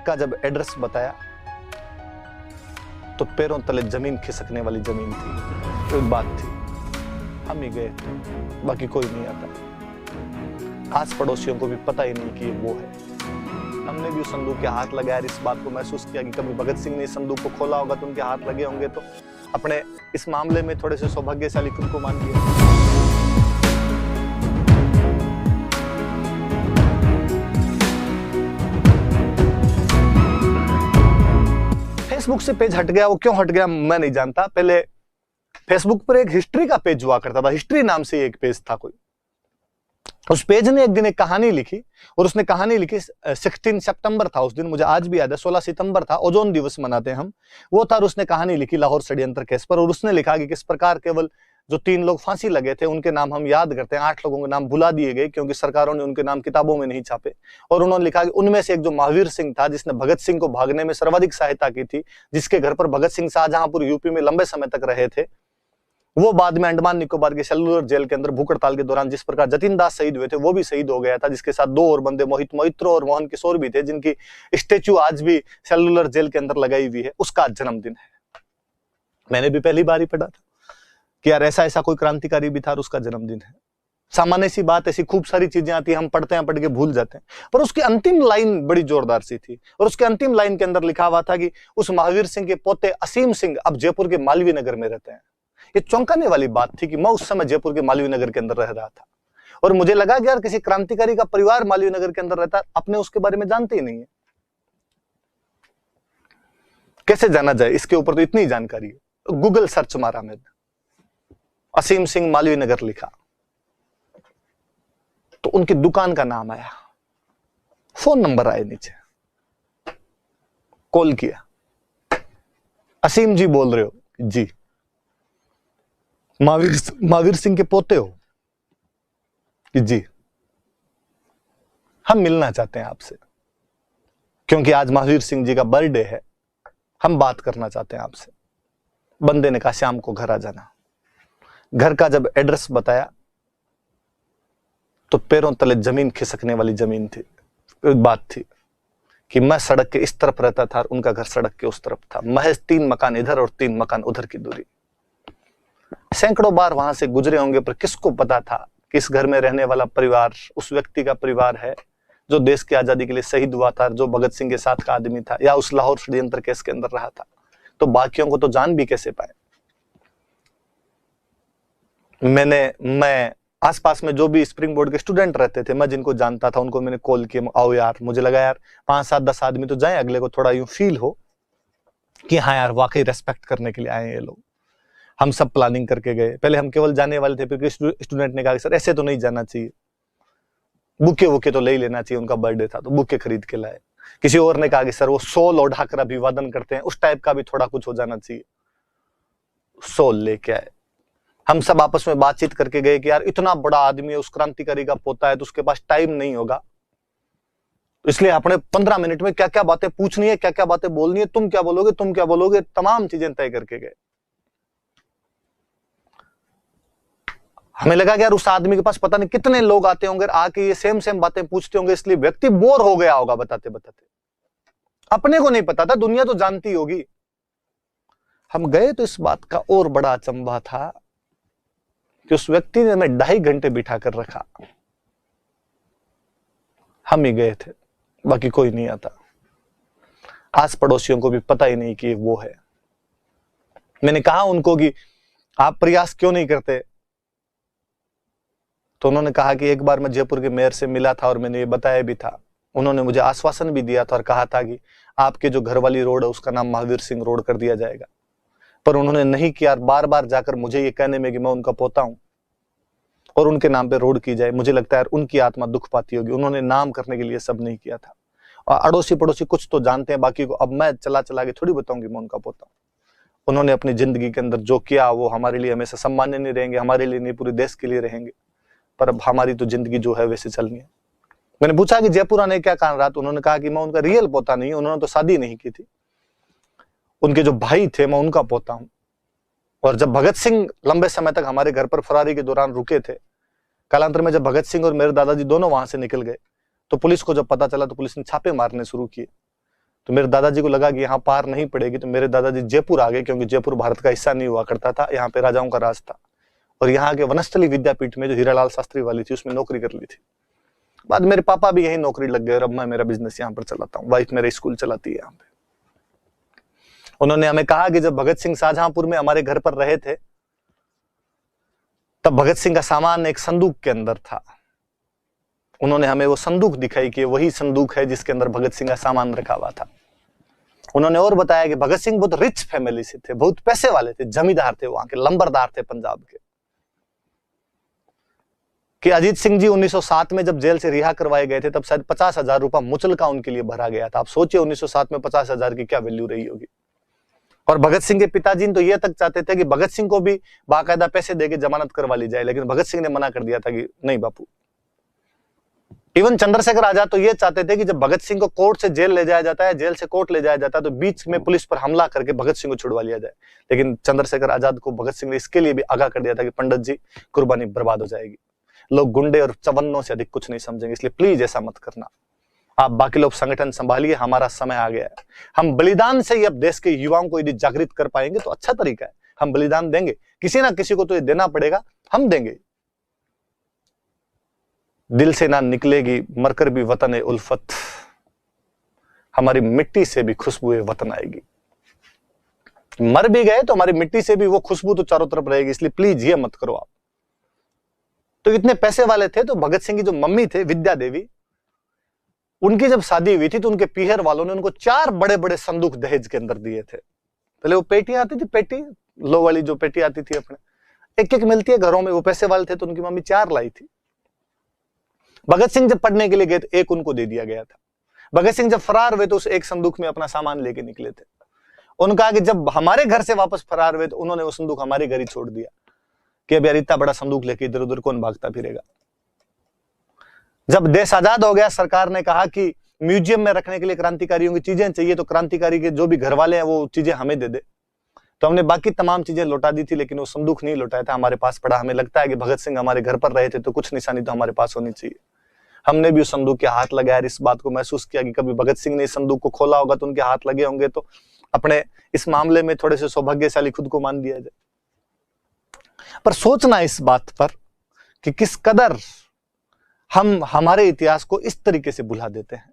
का जब एड्रेस बताया तो पैरों तले जमीन खिसकने वाली जमीन थी। एक बात थी, हम ही गए, बाकी कोई नहीं आता। आस पड़ोसियों को भी पता ही नहीं कि वो है। हमने भी उस संदूक के हाथ लगाया, इस बात को महसूस किया कि कभी भगत सिंह ने इस संदूक को खोला होगा तो उनके हाथ लगे होंगे, तो अपने इस मामले में थोड़े से सौभाग्यशाली खुद को मान लिया। फेसबुक से पेज हट गया, वो क्यों हट गया मैं नहीं जानता। पहले फेसबुक पर एक हिस्ट्री का पेज हुआ करता था, हिस्ट्री नाम से एक पेज था कोई। उस पेज ने एक दिन एक कहानी लिखी, और उसने कहानी लिखी 16 सितंबर था उस दिन, मुझे आज भी याद है। 16 सितंबर था, ओजोन दिवस मनाते हैं हम, वो था। और उसने कहानी लिखी लाहौर षड्यंत्र केस पर, और उसने लिखा कि किस प्रकार केवल जो 3 लोग फांसी लगे थे उनके नाम हम याद करते हैं, 8 लोगों के नाम भुला दिए गए क्योंकि सरकारों ने उनके नाम किताबों में नहीं छापे। और उन्होंने लिखा कि उनमें से एक जो महावीर सिंह था, जिसने भगत सिंह को भागने में सर्वाधिक सहायता की थी, जिसके घर पर भगत सिंह शाहजहांपुर यूपी में लंबे समय तक रहे थे, वो बाद में अंडमान निकोबार की सेलुलर जेल के अंदर भूख हड़ताल के दौरान जिस प्रकार जतिन दास शहीद हुए थे, वो भी शहीद हो गया था, जिसके साथ 2 और बंदे मोहित मोइत्रो और मोहन किशोर भी थे, जिनकी स्टेच्यू आज भी सेलुलर जेल के अंदर लगाई हुई है। उसका जन्मदिन है। मैंने भी पहली बार ही पढ़ा था कि यार ऐसा कोई क्रांतिकारी भी था और उसका जन्मदिन है। सामान्य सी बात, ऐसी खूब सारी चीजें आती हैं, हम पढ़ते हैं, पढ़ के भूल जाते हैं। पर उसकी अंतिम लाइन बड़ी जोरदार सी थी, और उसके अंतिम लाइन के अंदर लिखा हुआ था कि उस महावीर सिंह के पोते असीम सिंह अब जयपुर के मालवीय नगर में रहते हैं। ये चौंकाने वाली बात थी कि मैं उस समय जयपुर के मालवीय नगर के अंदर रह रहा था, और मुझे लगा कि यार किसी क्रांतिकारी का परिवार मालवीय नगर के अंदर रहता है, अपने उसके बारे में जानते ही नहीं है। कैसे जाना जाए, इसके ऊपर तो इतनी जानकारी है। गूगल सर्च मारा मैंने, असीम सिंह मालवीय नगर लिखा तो उनकी दुकान का नाम आया, फोन नंबर आए नीचे, कॉल किया। असीम जी बोल रहे हो? जी। महावीर सिंह के पोते हो? जी। हम मिलना चाहते हैं आपसे, क्योंकि आज महावीर सिंह जी का बर्थडे है, हम बात करना चाहते हैं आपसे। बंदे ने कहा शाम को घर आ जाना। घर का जब एड्रेस बताया तो पैरों तले जमीन खिसकने वाली जमीन थी। एक बात थी कि मैं सड़क के इस तरफ रहता था और उनका घर सड़क के उस तरफ था, महज 3 मकान इधर और 3 मकान उधर की दूरी। सैकड़ों बार वहां से गुजरे होंगे, पर किसको पता था कि इस घर में रहने वाला परिवार उस व्यक्ति का परिवार है जो देश की आजादी के लिए शहीद हुआ था, जो भगत सिंह के साथ का आदमी था, या उस लाहौर षड्यंत्र केस के अंदर रहा था। तो बाकियों को तो जान भी कैसे पाए। मैं आसपास में जो भी स्प्रिंग बोर्ड के स्टूडेंट रहते थे, मैं जिनको जानता था, उनको मैंने कॉल किया, आओ यार। मुझे लगा यार 5, 7, 10 आदमी तो जाएं, अगले को थोड़ा यूं फील हो कि हाँ यार वाकई रेस्पेक्ट करने के लिए आए ये लोग। हम सब प्लानिंग करके गए। पहले हम केवल जाने वाले थे, फिर स्टूडेंट ने कहा सर ऐसे तो नहीं जाना चाहिए, बुके तो ले ही लेना चाहिए, उनका बर्थडे था तो बुके खरीद के लाए। किसी और ने कहा कि सर वो सोल उठाकर अभिवादन करते हैं, उस टाइप का भी थोड़ा कुछ हो जाना चाहिए, सोल लेके आए। हम सब आपस में बातचीत करके गए कि यार इतना बड़ा आदमी है, उस क्रांतिकारी का पोता है, तो उसके पास टाइम नहीं होगा, इसलिए अपने 15 मिनट में क्या क्या बातें पूछनी है, क्या क्या बातें बोलनी है, तुम क्या बोलोगे, तमाम चीजें तय करके गए। हमें लगा कि यार उस आदमी के पास पता नहीं कितने लोग आते होंगे, आके ये सेम बातें पूछते होंगे, इसलिए व्यक्ति बोर हो गया होगा बताते बताते। अपने को नहीं पता था, दुनिया तो जानती होगी। हम गए तो इस बात का और बड़ा अचंभा था कि उस व्यक्ति ने हमें 2.5 घंटे बिठा कर रखा। हम ही गए थे, बाकी कोई नहीं आता। आस पड़ोसियों को भी पता ही नहीं कि वो है। मैंने कहा उनको कि आप प्रयास क्यों नहीं करते, तो उन्होंने कहा कि एक बार मैं जयपुर के मेयर से मिला था और मैंने ये बताया भी था। उन्होंने मुझे आश्वासन भी दिया था और कहा था कि आपके जो घर वाली रोड है उसका नाम महावीर सिंह रोड कर दिया जाएगा, पर उन्होंने नहीं किया। बार बार जाकर मुझे ये कहने में कि मैं उनका पोता हूं और उनके नाम पे रोड की जाए, मुझे लगता है उनकी आत्मा दुख पाती होगी। उन्होंने नाम करने के लिए सब नहीं किया था। और अड़ोसी पड़ोसी कुछ तो जानते हैं, बाकी को अब मैं चला के थोड़ी बताऊंगी मैं उनका पोता हूं। उन्होंने अपनी जिंदगी के अंदर जो किया वो हमारे लिए हमेशा सम्मान्य नहीं रहेंगे, हमारे लिए नहीं पूरे देश के लिए रहेंगे, पर अब हमारी तो जिंदगी जो है वैसे चलनी है। मैंने पूछा कि जयपुर आने क्या कारण रहा, तो उन्होंने कहा कि मैं उनका रियल पोता नहीं हूं, उन्होंने तो शादी नहीं की थी, उनके जो भाई थे मैं उनका पोता हूं। और जब भगत सिंह लंबे समय तक हमारे घर पर फरारी के दौरान रुके थे, कालांतर में जब भगत सिंह और मेरे दादाजी दोनों वहां से निकल गए, तो पुलिस को जब पता चला तो पुलिस ने छापे मारने शुरू किए। तो मेरे दादाजी को लगा कि यहाँ पार नहीं पड़ेगी, तो मेरे दादाजी जयपुर आ गए, क्योंकि जयपुर भारत का हिस्सा नहीं हुआ करता था, यहाँ पे राजाओं का राज था। और यहाँ के वनस्थली विद्यापीठ में जो हीरालाल शास्त्री वाली थी उसमें नौकरी कर ली थी। बाद मेरे पापा भी यही नौकरी लग गए और अब मैं मेरा बिजनेस यहाँ पर चलाता हूँ, वाइफ मेरा स्कूल चलाती है यहाँ पे। उन्होंने हमें कहा कि जब भगत सिंह शाहजहांपुर में हमारे घर पर रहे थे तब भगत सिंह का सामान एक संदूक के अंदर था। उन्होंने हमें वो संदूक दिखाई कि वही संदूक है जिसके अंदर भगत सिंह का सामान रखा हुआ था। उन्होंने और बताया कि भगत सिंह बहुत रिच फैमिली से थे, बहुत पैसे वाले थे, जमींदार थे, वहां के लंबरदार थे पंजाब के। कि अजीत सिंह जी 1907 में जब जेल से रिहा करवाए गए थे तब शायद 50,000 रुपया मुचलका उनके लिए भरा गया था। आप सोचिए 1907 में 50,000 की क्या वैल्यू रही होगी। और भगत सिंह के पिताजी तो यह तक चाहते थे कि भगत सिंह को भी बाकायदा पैसे देके जमानत करवा ली जाए, लेकिन भगत सिंह ने मना कर दिया था कि नहीं बापू। इवन चंद्रशेखर आजाद तो ये चाहते थे कि जब भगत सिंह को कोर्ट से जेल ले जाया जाता है, जेल से कोर्ट ले जाया जाता है, तो बीच में पुलिस पर हमला करके भगत सिंह को छुड़वा लिया जाए। लेकिन चंद्रशेखर आजाद को भगत सिंह ने इसके लिए भी आगाह कर दिया था कि पंडित जी कुर्बानी बर्बाद हो जाएगी, लोग गुंडे और चवन्नों से अधिक कुछ नहीं समझेंगे, इसलिए प्लीज ऐसा मत करना, आप बाकी लोग संगठन संभालिए, हमारा समय आ गया है। हम बलिदान से ही अब देश के युवाओं को यदि जागृत कर पाएंगे तो अच्छा तरीका है। हम बलिदान देंगे, किसी ना किसी को तो ये देना पड़ेगा, हम देंगे। दिल से ना निकलेगी मरकर भी वतन उल्फत, हमारी मिट्टी से भी खुशबू वतन आएगी। मर भी गए तो हमारी मिट्टी से भी वो खुशबू तो चारों तरफ रहेगी, इसलिए प्लीज ये मत करो आप। तो इतने पैसे वाले थे, तो भगत सिंह की जो मम्मी थे विद्या देवी, उनकी जब शादी हुई थी तो उनके पीहर वालों ने उनको 4 बड़े बड़े संदूक दहेज के अंदर दिए थे। पहले वो पेटियां आती थी, पेटी लो वाली जो पेटी आती थी अपने, एक एक मिलती है घरों में, वो पैसे वाले थे तो उनकी मम्मी 4 लाई थी। भगत सिंह जब पढ़ने के लिए गए तो एक उनको दे दिया गया था। भगत सिंह जब फरार हुए तो उस एक संदूक में अपना सामान लेके निकले थे। उन्होंने कहा कि जब हमारे घर से वापस फरार हुए तो उन्होंने वो संदूक हमारे घर ही छोड़ दिया कि अब यार इतना बड़ा संदूक लेके इधर उधर कौन भागता फिरेगा। जब देश आजाद हो गया, सरकार ने कहा कि म्यूजियम में रखने के लिए क्रांतिकारियों की चीजें चाहिए, तो क्रांतिकारी के जो भी घर वाले हैं वो चीजें हमें दे दे। तो हमने बाकी तमाम चीजें लौटा दी थी, लेकिन वो संदूक नहीं लौटाया था, हमारे पास पड़ा। हमें लगता है कि भगत सिंह हमारे घर पर रहे थे तो कुछ निशानी तो हमारे पास होनी चाहिए। हमने भी उस संदूक के हाथ लगाया, इस बात को महसूस किया कि कभी भगत सिंह ने इस संदूक को खोला होगा तो उनके हाथ लगे होंगे, तो अपने इस मामले में थोड़े से सौभाग्यशाली खुद को मान दिया जाए। पर सोचना इस बात पर कि किस कदर हम हमारे इतिहास को इस तरीके से भुला देते हैं।